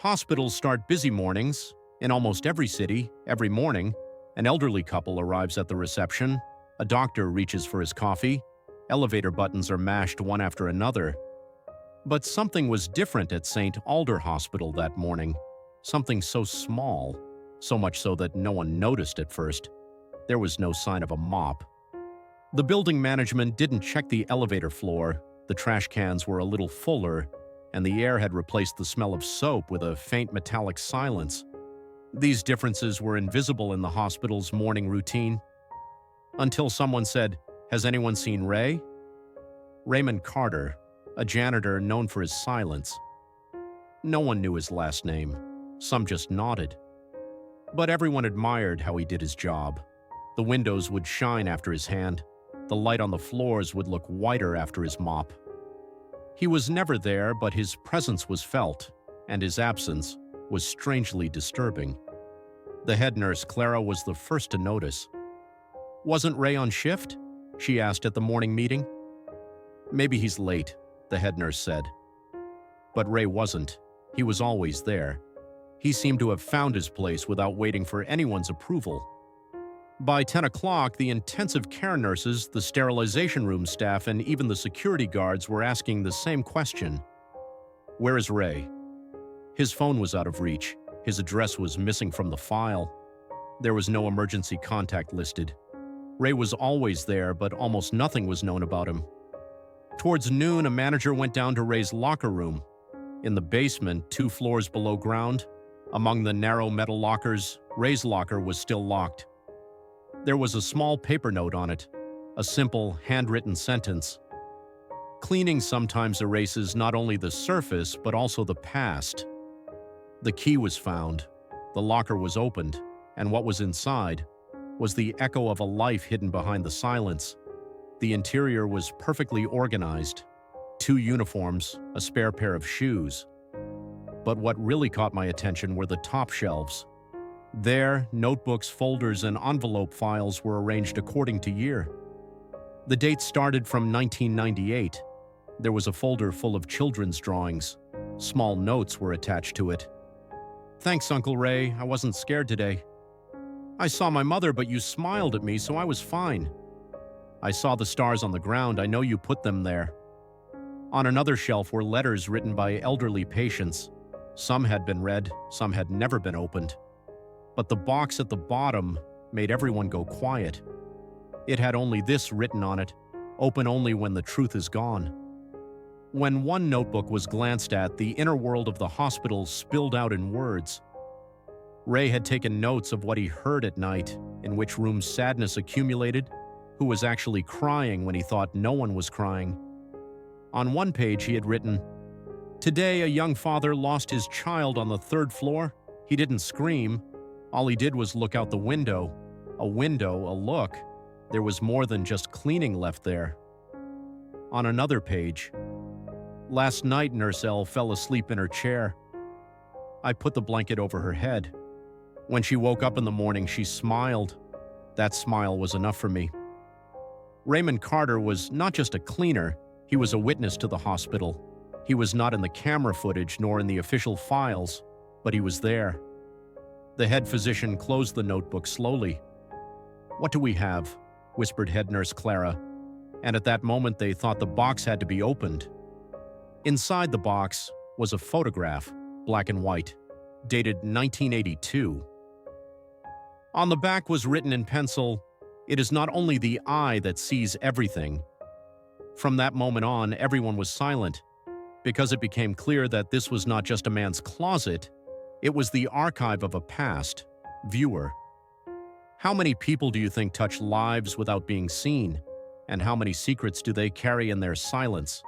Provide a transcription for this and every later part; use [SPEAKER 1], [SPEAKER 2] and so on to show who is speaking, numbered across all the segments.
[SPEAKER 1] Hospitals start busy mornings. In almost every city, every morning, an elderly couple arrives at the reception, a doctor reaches for his coffee, elevator buttons are mashed one after another. But something was different at St. Alder Hospital that morning. Something so small, so much so that no one noticed at first. There was no sign of a mop. The building management didn't check the elevator floor, the trash cans were a little fuller, and the air had replaced the smell of soap with a faint metallic silence. These differences were invisible in the hospital's morning routine. Until someone said, "Has anyone seen Ray?" Raymond Carter, a janitor known for his silence. No one knew his last name. Some just nodded. But everyone admired how he did his job. The windows would shine after his hand. The light on the floors would look whiter after his mop. He was never there, but his presence was felt, and his absence was strangely disturbing. The head nurse, Clara, was the first to notice. "Wasn't Ray on shift?" she asked at the morning meeting. "Maybe he's late," the head nurse said. But Ray wasn't. He was always there. He seemed to have found his place without waiting for anyone's approval. By 10 o'clock, the intensive care nurses, the sterilization room staff, and even the security guards were asking the same question. "Where is Ray?" His phone was out of reach. His address was missing from the file. There was no emergency contact listed. Ray was always there, but almost nothing was known about him. Towards noon, a manager went down to Ray's locker room. In the basement, 2 floors below ground, among the narrow metal lockers, Ray's locker was still locked. There was a small paper note on it, a simple, handwritten sentence. "Cleaning sometimes erases not only the surface, but also the past." The key was found, the locker was opened, and what was inside was the echo of a life hidden behind the silence. The interior was perfectly organized. 2 uniforms, a spare pair of shoes. But what really caught my attention were the top shelves. There, notebooks, folders, and envelope files were arranged according to year. The date started from 1998. There was a folder full of children's drawings. Small notes were attached to it. "Thanks, Uncle Ray. I wasn't scared today. I saw my mother, but you smiled at me, so I was fine. I saw the stars on the ground. I know you put them there." On another shelf were letters written by elderly patients. Some had been read, some had never been opened. But the box at the bottom made everyone go quiet. It had only this written on it: "Open only when the truth is gone." When one notebook was glanced at, the inner world of the hospital spilled out in words. Ray had taken notes of what he heard at night, in which rooms sadness accumulated, who was actually crying when he thought no one was crying. On one page he had written, "Today a young father lost his child on the 3rd floor. He didn't scream. All he did was look out the window. A window, a look. There was more than just cleaning left there." On another page, "Last night Nurse L fell asleep in her chair. I put the blanket over her head. When she woke up in the morning, she smiled. That smile was enough for me." Raymond Carter was not just a cleaner, he was a witness to the hospital. He was not in the camera footage nor in the official files, but he was there. The head physician closed the notebook slowly. "What do we have?" whispered head nurse Clara, and at that moment they thought the box had to be opened. Inside the box was a photograph, black and white, dated 1982. On the back was written in pencil, "It is not only the eye that sees everything." From that moment on, everyone was silent, because it became clear that this was not just a man's closet, it was the archive of a past viewer. How many people do you think touch lives without being seen? And how many secrets do they carry in their silence?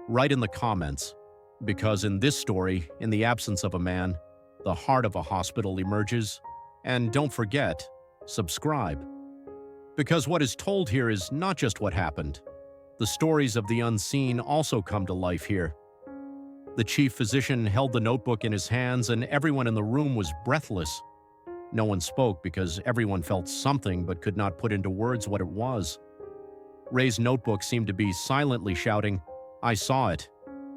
[SPEAKER 1] Write in the comments, because in this story, in the absence of a man, the heart of a hospital emerges. And don't forget, subscribe. Because what is told here is not just what happened. The stories of the unseen also come to life here. The chief physician held the notebook in his hands, and everyone in the room was breathless. No one spoke because everyone felt something but could not put into words what it was. Ray's notebook seemed to be silently shouting, "I saw it."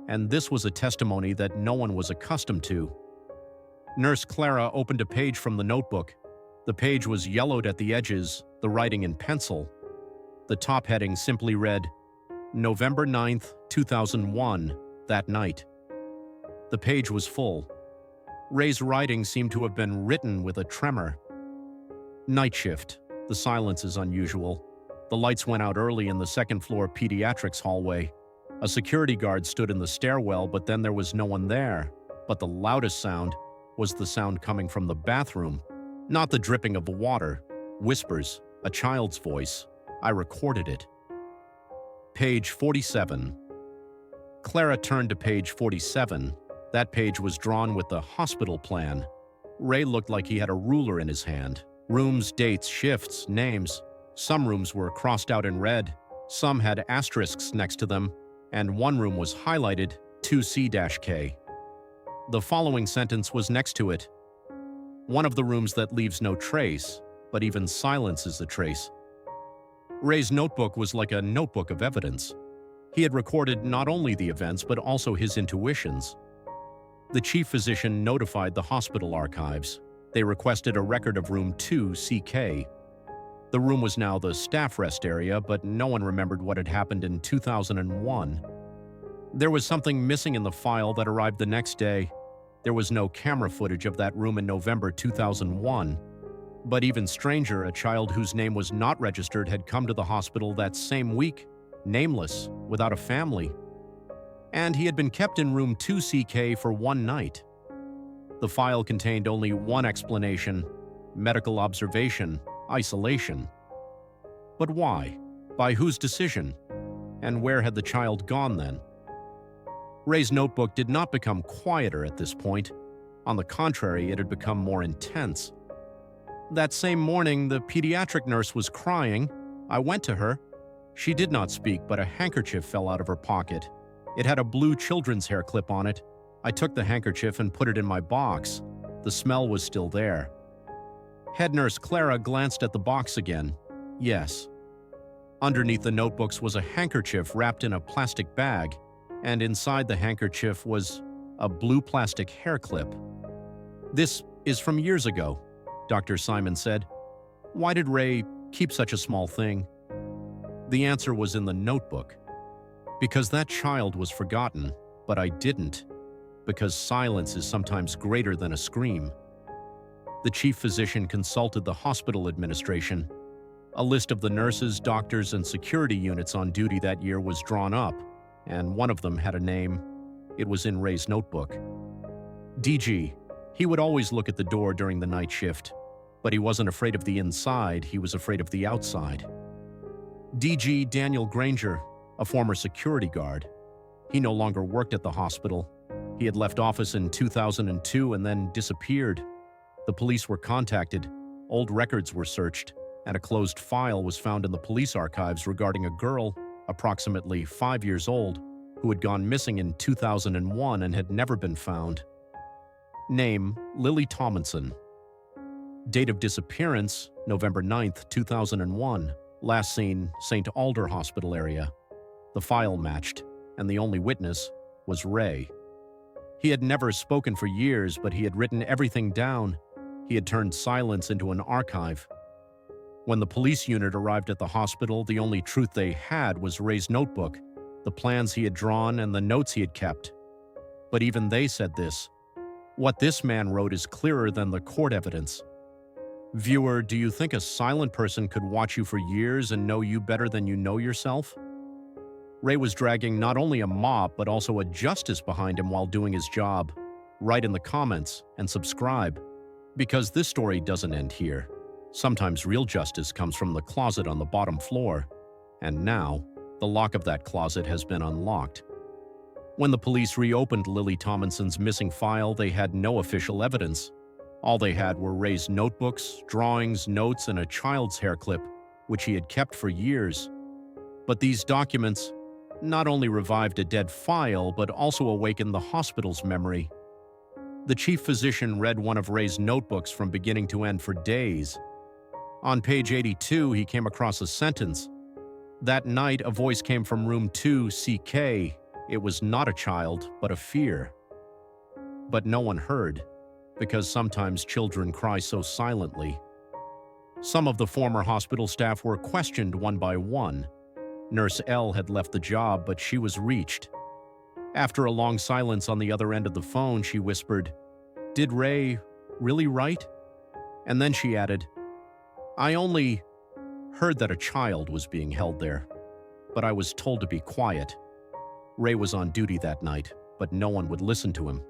[SPEAKER 1] And this was a testimony that no one was accustomed to. Nurse Clara opened a page from the notebook. The page was yellowed at the edges, the writing in pencil. The top heading simply read, November 9th, 2001, that night. The page was full. Ray's writing seemed to have been written with a tremor. Night shift. The silence is unusual. The lights went out early in the second-floor pediatrics hallway. A security guard stood in the stairwell, but then there was no one there. But the loudest sound was the sound coming from the bathroom. Not the dripping of the water. Whispers. A child's voice. I recorded it. Page 47. Clara turned to page 47. That page was drawn with the hospital plan. Ray looked like he had a ruler in his hand. Rooms, dates, shifts, names. Some rooms were crossed out in red. Some had asterisks next to them, and one room was highlighted 2C-K. The following sentence was next to it. One of the rooms that leaves no trace, but even silence is a trace. Ray's notebook was like a notebook of evidence. He had recorded not only the events, but also his intuitions. The chief physician notified the hospital archives. They requested a record of room 2CK. The room was now the staff rest area, but no one remembered what had happened in 2001. There was something missing in the file that arrived the next day. There was no camera footage of that room in November 2001. But even stranger, a child whose name was not registered had come to the hospital that same week, nameless, without a family. And he had been kept in room 2CK for one night. The file contained only one explanation: medical observation, isolation. But why? By whose decision? And where had the child gone then? Ray's notebook did not become quieter at this point. On the contrary, it had become more intense. That same morning, the pediatric nurse was crying. I went to her. She did not speak, but a handkerchief fell out of her pocket. It had a blue children's hair clip on it. I took the handkerchief and put it in my box. The smell was still there. Head nurse Clara glanced at the box again. Yes. Underneath the notebooks was a handkerchief wrapped in a plastic bag, and inside the handkerchief was a blue plastic hair clip. This is from years ago, Dr. Simon said. Why did Ray keep such a small thing? The answer was in the notebook. Because that child was forgotten, but I didn't. Because silence is sometimes greater than a scream. The chief physician consulted the hospital administration. A list of the nurses, doctors, and security units on duty that year was drawn up, and one of them had a name. It was in Ray's notebook. DG. He would always look at the door during the night shift, but he wasn't afraid of the inside, he was afraid of the outside. DG Daniel Granger, a former security guard. He no longer worked at the hospital. He had left office in 2002 and then disappeared. The police were contacted, old records were searched, and a closed file was found in the police archives regarding a girl, approximately 5 years old, who had gone missing in 2001 and had never been found. Name: Lily Tomlinson. Date of disappearance: November 9th, 2001. Last seen, St. Alder Hospital area. The file matched, and the only witness was Ray. He had never spoken for years, but he had written everything down. He had turned silence into an archive. When the police unit arrived at the hospital, the only truth they had was Ray's notebook, the plans he had drawn, and the notes he had kept. But even they said this: what this man wrote is clearer than the court evidence. Viewer, do you think a silent person could watch you for years and know you better than you know yourself? Ray was dragging not only a mop, but also a justice behind him while doing his job. Write in the comments and subscribe. Because this story doesn't end here. Sometimes real justice comes from the closet on the bottom floor. And now, the lock of that closet has been unlocked. When the police reopened Lily Tomlinson's missing file, they had no official evidence. All they had were Ray's notebooks, drawings, notes, and a child's hair clip, which he had kept for years. But these documents not only revived a dead file, but also awakened the hospital's memory. The chief physician read one of Ray's notebooks from beginning to end for days. On page 82, he came across a sentence. That night, a voice came from room 2CK. It was not a child, but a fear. But no one heard. because sometimes children cry so silently. Some of the former hospital staff were questioned one by one. Nurse L had left the job, but she was reached. After a long silence on the other end of the phone, she whispered, "Did Ray really write?" And then she added, "I only heard that a child was being held there, but I was told to be quiet." Ray was on duty that night, but no one would listen to him.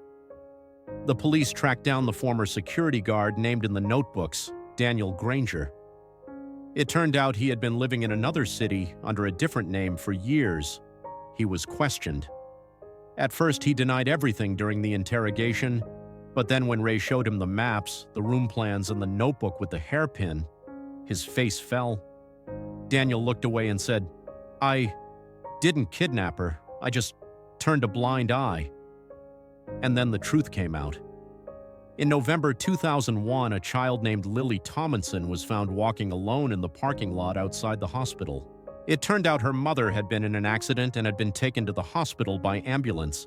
[SPEAKER 1] The police tracked down the former security guard named in the notebooks, Daniel Granger. It turned out he had been living in another city under a different name for years. He was questioned. At first, he denied everything during the interrogation, but then when Ray showed him the maps, the room plans, and the notebook with the hairpin, his face fell. Daniel looked away and said, "I didn't kidnap her. I just turned a blind eye." And then the truth came out. In November 2001, a child named Lily Tomlinson was found walking alone in the parking lot outside the hospital. It turned out her mother had been in an accident and had been taken to the hospital by ambulance,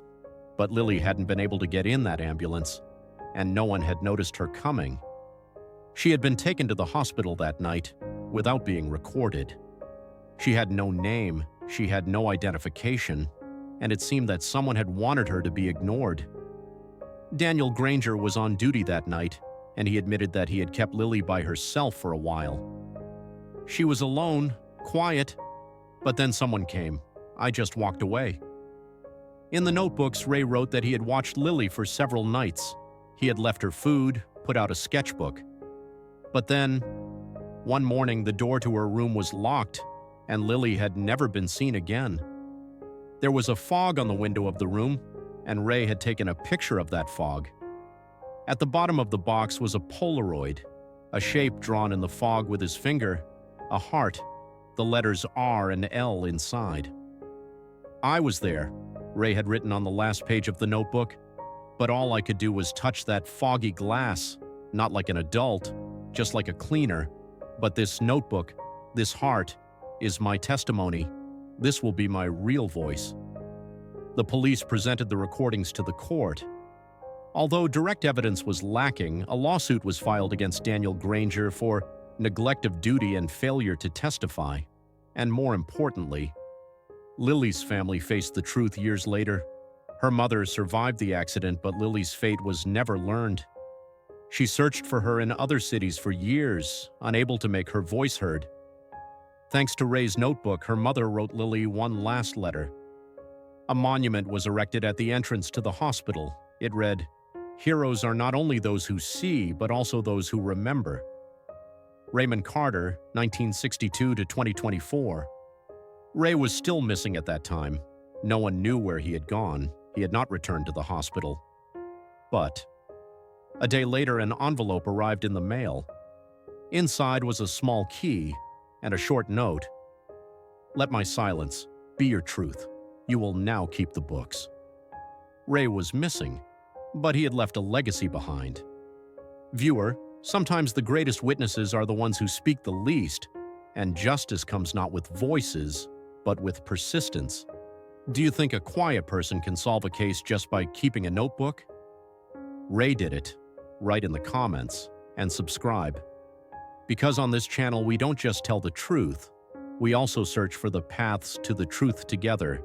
[SPEAKER 1] but Lily hadn't been able to get in that ambulance, and no one had noticed her coming. She had been taken to the hospital that night without being recorded. She had no name, she had no identification, and it seemed that someone had wanted her to be ignored. Daniel Granger was on duty that night, and he admitted that he had kept Lily by herself for a while. She was alone, quiet, but then someone came. I just walked away. In the notebooks, Ray wrote that he had watched Lily for several nights. He had left her food, put out a sketchbook. But then, one morning, the door to her room was locked, and Lily had never been seen again. There was a fog on the window of the room, and Ray had taken a picture of that fog. At the bottom of the box was a Polaroid, a shape drawn in the fog with his finger, a heart, the letters R and L inside. "I was there," Ray had written on the last page of the notebook, "but all I could do was touch that foggy glass, not like an adult, just like a cleaner. But this notebook, this heart, is my testimony. This will be my real voice." The police presented the recordings to the court. Although direct evidence was lacking, a lawsuit was filed against Daniel Granger for neglect of duty and failure to testify. And more importantly, Lily's family faced the truth years later. Her mother survived the accident, but Lily's fate was never learned. She searched for her in other cities for years, unable to make her voice heard. Thanks to Ray's notebook, her mother wrote Lily one last letter. A monument was erected at the entrance to the hospital. It read, "Heroes are not only those who see, but also those who remember." Raymond Carter, 1962 to 2024. Ray was still missing at that time. No one knew where he had gone. He had not returned to the hospital. But a day later, an envelope arrived in the mail. Inside was a small key and a short note. "Let my silence be your truth. You will now keep the books." Ray was missing, but he had left a legacy behind. Viewer, sometimes the greatest witnesses are the ones who speak the least, and justice comes not with voices, but with persistence. Do you think a quiet person can solve a case just by keeping a notebook? Ray did it. Write in the comments and subscribe. Because on this channel we don't just tell the truth, we also search for the paths to the truth together.